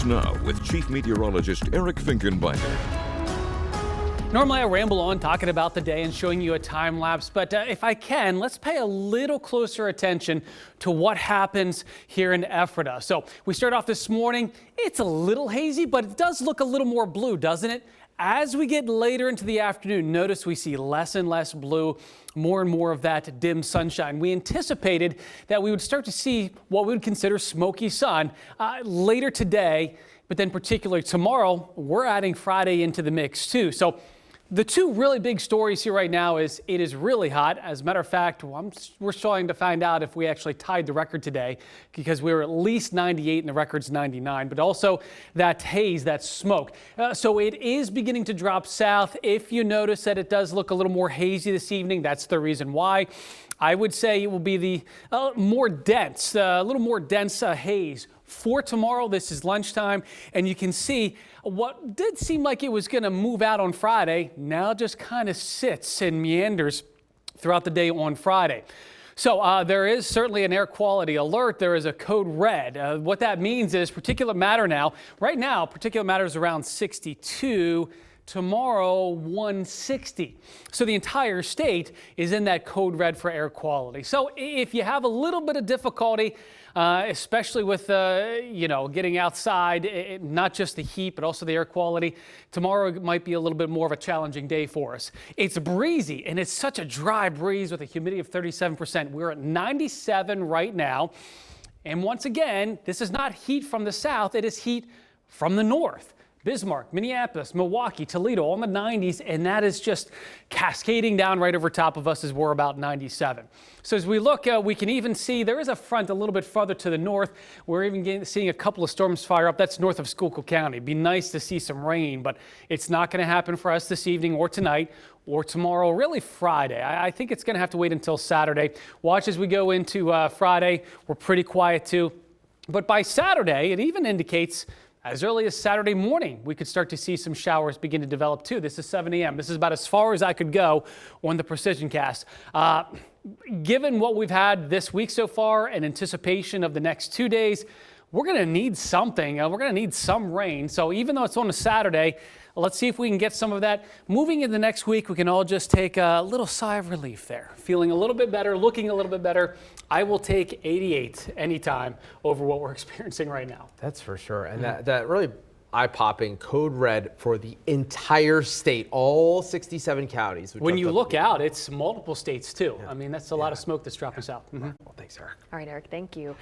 now with Chief Meteorologist Eric Finkenbinder. Normally I ramble on talking about the day and showing you a time lapse, but if I can, let's pay a little closer attention to what happens here in Ephrata. So we start off this morning. It's a little hazy, but it does look a little more blue, doesn't it? As we get later into the afternoon, notice we see less and less blue, more and more of that dim sunshine. We anticipated that we would start to see what we would consider smoky sun later today, but then particularly tomorrow, we're adding Friday into the mix too. So the two really big stories here right now is it is really hot. As a matter of fact, we're starting to find out if we actually tied the record today because we were at least 98 and the record's 99, but also that haze, that smoke. So it is beginning to drop south. If you notice that it does look a little more hazy this evening, that's the reason why. I would say it will be the more dense, a little more dense haze. For tomorrow, this is lunchtime, and you can see what did seem like it was going to move out on Friday now just kind of sits and meanders throughout the day on Friday. So there is certainly an air quality alert. There is a code red. What that means is particulate matter now. Right now, particulate matter is around 62. Tomorrow, 160. So the entire state is in that code red for air quality. So if you have a little bit of difficulty, especially with, getting outside, not just the heat, but also the air quality, tomorrow might be a little bit more of a challenging day for us. It's breezy, and it's such a dry breeze with a humidity of 37%. We're at 97 right now. And once again, this is not heat from the south. It is heat from the north. Bismarck, Minneapolis, Milwaukee, Toledo, all in the 90s, and that is just cascading down right over top of us as we're about 97. So as we look, we can even see there is a front a little bit farther to the north. We're even seeing a couple of storms fire up. That's north of Schuylkill County. It'd be nice to see some rain, but it's not going to happen for us this evening or tonight or tomorrow, really Friday. I think it's going to have to wait until Saturday. Watch as we go into Friday. We're pretty quiet too. But by Saturday, it even indicates as early as Saturday morning, we could start to see some showers begin to develop too. This is 7 a.m. This is about as far as I could go on the precision cast. Given what we've had this week so far and anticipation of the next 2 days, we're going to need something. We're going to need some rain. So even though it's on a Saturday, let's see if we can get some of that. Moving into next week, we can all just take a little sigh of relief there. Feeling a little bit better, looking a little bit better. I will take 88 anytime over what we're experiencing right now. That's for sure. And that really eye-popping code red for the entire state, all 67 counties. When you look out, it's multiple states too. Yeah. I mean, that's a lot of smoke that's dropping south. Well, thanks, Eric. All right, Eric, thank you.